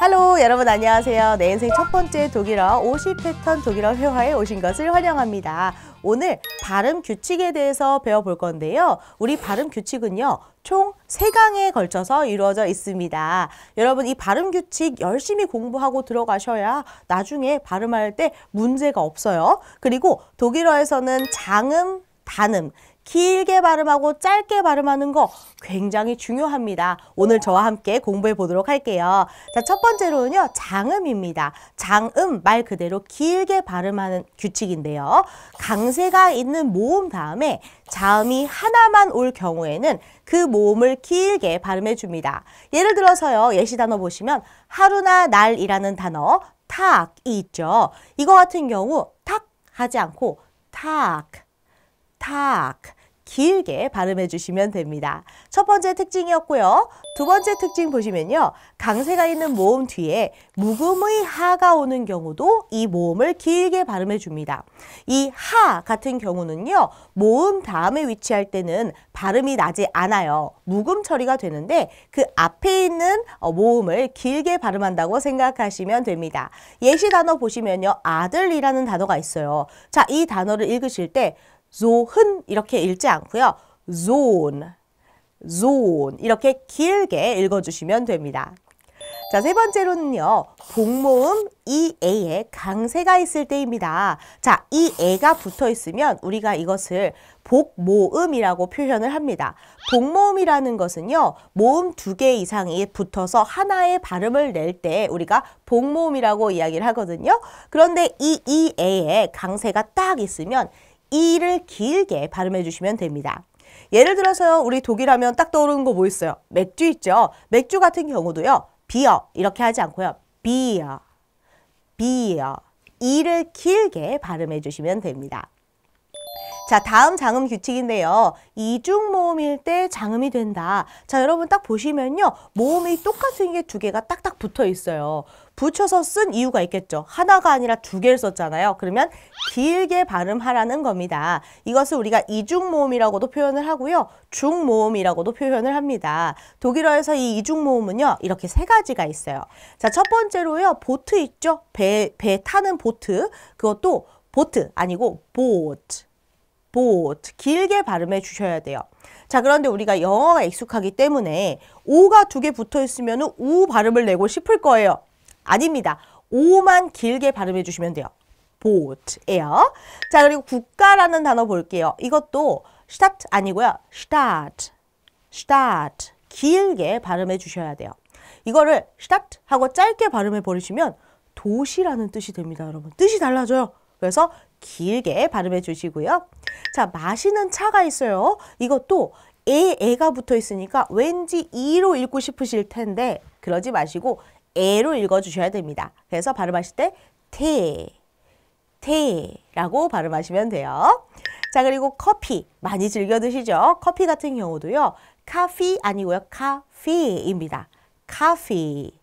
할로 여러분 안녕하세요. 내 인생 첫 번째 독일어 50 패턴 독일어 회화에 오신 것을 환영합니다. 오늘 발음 규칙에 대해서 배워볼 건데요. 우리 발음 규칙은요. 총 3강에 걸쳐서 이루어져 있습니다. 여러분 이 발음 규칙 열심히 공부하고 들어가셔야 나중에 발음할 때 문제가 없어요. 그리고 독일어에서는 장음, 단음 길게 발음하고 짧게 발음하는 거 굉장히 중요합니다. 오늘 저와 함께 공부해 보도록 할게요. 자, 첫 번째로는요. 장음입니다. 장음 말 그대로 길게 발음하는 규칙인데요. 강세가 있는 모음 다음에 자음이 하나만 올 경우에는 그 모음을 길게 발음해 줍니다. 예를 들어서요. 예시 단어 보시면 하루나 날이라는 단어 탁이 있죠. 이거 같은 경우 탁 하지 않고 탁 길게 발음해 주시면 됩니다. 첫 번째 특징이었고요. 두 번째 특징 보시면요. 강세가 있는 모음 뒤에 묵음의 하가 오는 경우도 이 모음을 길게 발음해 줍니다. 이 하 같은 경우는요. 모음 다음에 위치할 때는 발음이 나지 않아요. 묵음 처리가 되는데 그 앞에 있는 모음을 길게 발음한다고 생각하시면 됩니다. 예시 단어 보시면요. 아들이라는 단어가 있어요. 자, 이 단어를 읽으실 때 Sohn 이렇게 읽지 않고요. Sohn 이렇게 길게 읽어주시면 됩니다. 자, 세 번째로는요. 복모음 이 에에 강세가 있을 때입니다. 자, 이 에가 붙어 있으면 우리가 이것을 복모음이라고 표현을 합니다. 복모음이라는 것은요. 모음 2개 이상이 붙어서 하나의 발음을 낼 때 우리가 복모음이라고 이야기를 하거든요. 그런데 이 에에 강세가 딱 있으면 이를 길게 발음해 주시면 됩니다. 예를 들어서요. 우리 독일하면 딱 떠오르는 거 뭐 있어요? 맥주 있죠? 맥주 같은 경우도요. 비어 이렇게 하지 않고요. 비어 이를 길게 발음해 주시면 됩니다. 자, 다음 장음 규칙인데요. 이중 모음일 때 장음이 된다. 자, 여러분 딱 보시면요. 모음이 똑같은 게 2개가 딱딱 붙어 있어요. 붙여서 쓴 이유가 있겠죠. 하나가 아니라 2개를 썼잖아요. 그러면 길게 발음하라는 겁니다. 이것을 우리가 이중 모음이라고도 표현을 하고요. 중 모음이라고도 표현을 합니다. 독일어에서 이 이중 모음은요. 이렇게 3가지가 있어요. 자, 첫 번째로요. 보트 있죠? 배 타는 보트. 그것도 보트 아니고 보트 길게 발음해 주셔야 돼요. 자, 그런데 우리가 영어가 익숙하기 때문에 오가 2개 붙어 있으면 우 발음을 내고 싶을 거예요. 아닙니다. 오만 길게 발음해 주시면 돼요. 보트예요. 자, 그리고 국가라는 단어 볼게요. 이것도 Stadt 아니고요. Stadt 길게 발음해 주셔야 돼요. 이거를 Stadt 하고 짧게 발음해 버리시면 도시라는 뜻이 됩니다, 여러분. 뜻이 달라져요. 그래서 길게 발음해 주시고요. 자, 마시는 차가 있어요. 이것도 에가 붙어 있으니까 왠지 이로 읽고 싶으실 텐데 그러지 마시고 에로 읽어주셔야 됩니다. 그래서 발음하실 때 테라고 발음하시면 돼요. 자, 그리고 커피 많이 즐겨 드시죠? 커피 같은 경우도요. 카피 아니고요. 카페입니다. 카피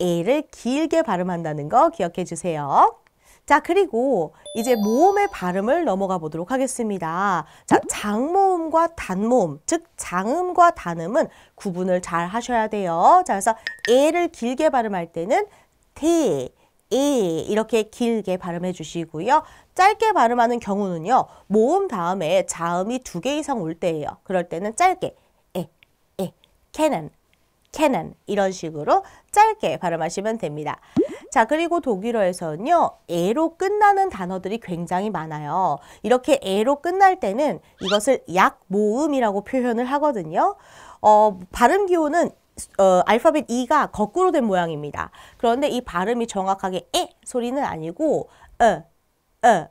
에를 길게 발음한다는 거 기억해 주세요. 자, 그리고 이제 모음의 발음을 넘어가 보도록 하겠습니다. 자, 장모음과 단모음, 즉 장음과 단음은 구분을 잘 하셔야 돼요. 자, 그래서 에를 길게 발음할 때는 에 이렇게 길게 발음해 주시고요. 짧게 발음하는 경우는요. 모음 다음에 자음이 2개 이상 올 때예요. 그럴 때는 짧게 캐넌 이런 식으로 짧게 발음하시면 됩니다. 자, 그리고 독일어에서는요. 에로 끝나는 단어들이 굉장히 많아요. 이렇게 에로 끝날 때는 이것을 약모음이라고 표현을 하거든요. 발음 기호는 알파벳 E가 거꾸로 된 모양입니다. 그런데 이 발음이 정확하게 에 소리는 아니고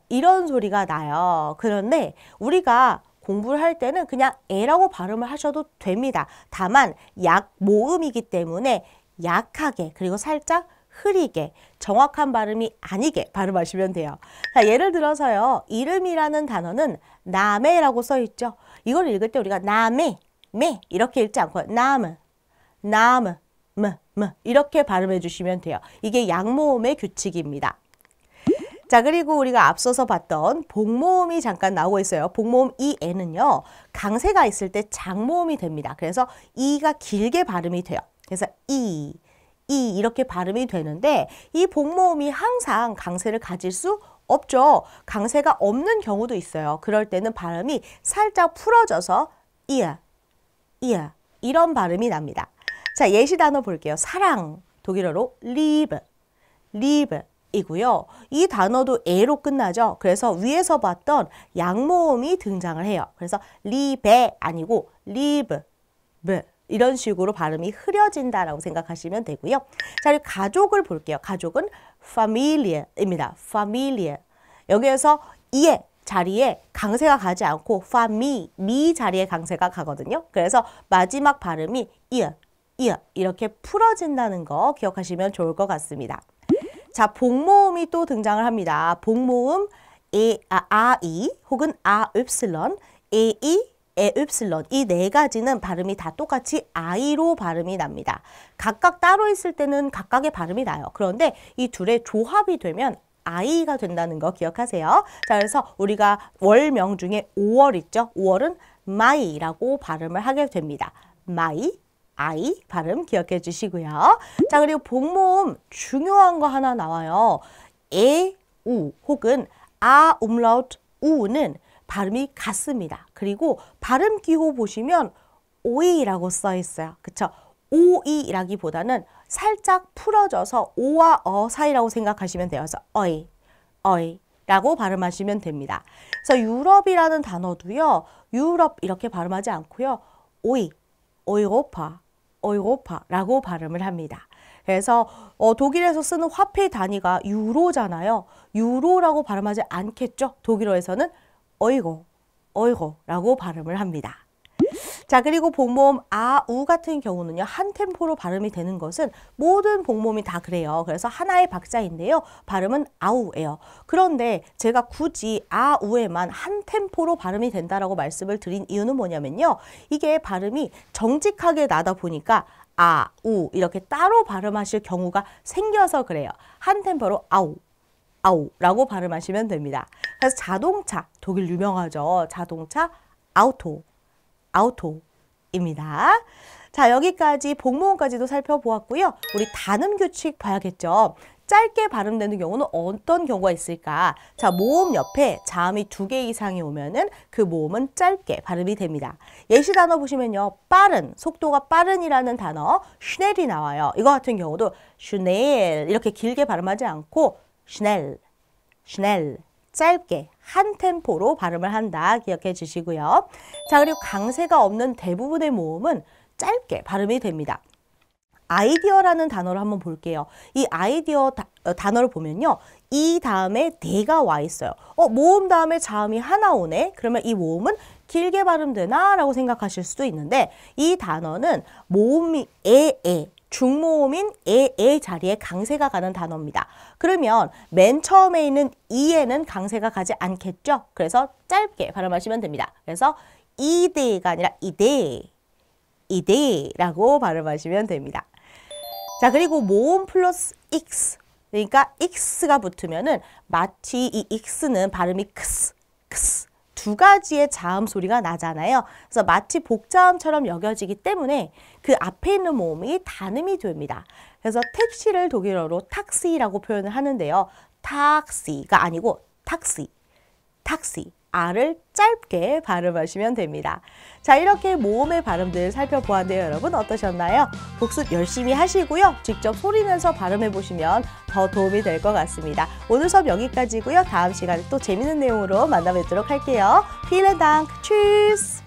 이런 소리가 나요. 그런데 우리가 공부를 할 때는 그냥 에라고 발음을 하셔도 됩니다. 다만 약모음이기 때문에 약하게 그리고 살짝 흐리게 정확한 발음이 아니게 발음하시면 돼요. 자, 예를 들어서요. 이름이라는 단어는 나메라고 써 있죠. 이걸 읽을 때 우리가 나메 이렇게 읽지 않고 나무 이렇게 발음해 주시면 돼요. 이게 약모음의 규칙입니다. 자, 그리고 우리가 앞서서 봤던 복모음이 잠깐 나오고 있어요. 복모음 이에는요. 강세가 있을 때 장모음이 됩니다. 그래서 이가 길게 발음이 돼요. 그래서 이 이 이렇게 발음이 되는데 이 복모음이 항상 강세를 가질 수 없죠. 강세가 없는 경우도 있어요. 그럴 때는 발음이 살짝 풀어져서 이야, 이야 이런 발음이 납니다. 자, 예시 단어 볼게요. 사랑, 독일어로 Liebe, Liebe 이고요. 이 단어도 에로 끝나죠. 그래서 위에서 봤던 양모음이 등장을 해요. 그래서 Liebe 아니고 Liebe, 이런 식으로 발음이 흐려진다라고 생각하시면 되고요. 자, 그리고 가족을 볼게요. 가족은 Familie입니다. Familie. 여기에서 이의 자리에 강세가 가지 않고 미 자리에 강세가 가거든요. 그래서 마지막 발음이 이어 이렇게 풀어진다는 거 기억하시면 좋을 것 같습니다. 자, 복모음이 또 등장을 합니다. 복모음 아이 혹은 아읍슬런, 에이, 에읍슬런 이 네 가지는 발음이 다 똑같이 아이로 발음이 납니다. 각각 따로 있을 때는 각각의 발음이 나요. 그런데 이 둘의 조합이 되면 아이가 된다는 거 기억하세요. 자, 그래서 우리가 월명 중에 5월 있죠. 5월은 마이라고 발음을 하게 됩니다. 마이, 아이 발음 기억해 주시고요. 자, 그리고 복모음 중요한 거 하나 나와요. 에, 우 혹은 아 umlaut 우는 발음이 같습니다. 그리고 발음 기호 보시면 오이라고 써 있어요. 그쵸? 오이라기보다는 살짝 풀어져서 오와 어 사이라고 생각하시면 돼요. 그래서 어이라고 발음하시면 됩니다. 그래서 유럽이라는 단어도요. 유럽 이렇게 발음하지 않고요. 오이로파라고 발음을 합니다. 그래서 독일에서 쓰는 화폐 단위가 유로잖아요. 유로라고 발음하지 않겠죠. 독일어에서는 어이고라고 발음을 합니다. 자, 그리고 복모음 아, 우 같은 경우는요. 한 템포로 발음이 되는 것은 모든 복모음이 다 그래요. 그래서 하나의 박자인데요. 발음은 아우예요. 그런데 제가 굳이 아, 우에만 한 템포로 발음이 된다라고 말씀을 드린 이유는 뭐냐면요. 이게 발음이 정직하게 나다 보니까 아, 우 이렇게 따로 발음하실 경우가 생겨서 그래요. 한 템포로 아우라고 발음하시면 됩니다. 그래서 자동차, 독일 유명하죠. 자동차 아우토입니다. 자, 여기까지 복모음까지도 살펴보았고요. 우리 단음 규칙 봐야겠죠. 짧게 발음되는 경우는 어떤 경우가 있을까? 자, 모음 옆에 자음이 2개 이상이 오면은 그 모음은 짧게 발음이 됩니다. 예시 단어 보시면요. 빠른, 속도가 빠른이라는 단어 슈넬이 나와요. 이거 같은 경우도 슈넬 이렇게 길게 발음하지 않고 슈넬 짧게 한 템포로 발음을 한다 기억해 주시고요. 자, 그리고 강세가 없는 대부분의 모음은 짧게 발음이 됩니다. 아이디어라는 단어를 한번 볼게요. 이 아이디어 단어를 보면요. 이 다음에 대가 와 있어요. 모음 다음에 자음이 하나 오네. 그러면 이 모음은 길게 발음되나? 라고 생각하실 수도 있는데 이 단어는 모음이 중모음인 에 자리에 강세가 가는 단어입니다. 그러면 맨 처음에 있는 이에는 강세가 가지 않겠죠? 그래서 짧게 발음하시면 됩니다. 그래서 이대가 아니라 이대라고 발음하시면 됩니다. 자, 그리고 모음 플러스 x, 그러니까 x가 붙으면은 마치 이 x는 발음이 크스 두 가지의 자음 소리가 나잖아요. 그래서 마치 복자음처럼 여겨지기 때문에 그 앞에 있는 모음이 단음이 됩니다. 그래서 택시를 독일어로 탁시라고 표현을 하는데요. 탁시가 아니고 탁시. R을 짧게 발음하시면 됩니다. 자, 이렇게 모음의 발음들 살펴보았는데요. 여러분 어떠셨나요? 복습 열심히 하시고요. 직접 소리내서 발음해 보시면 더 도움이 될 것 같습니다. 오늘 수업 여기까지고요. 다음 시간에 또 재밌는 내용으로 만나 뵙도록 할게요. Vielen Dank. Tschüss.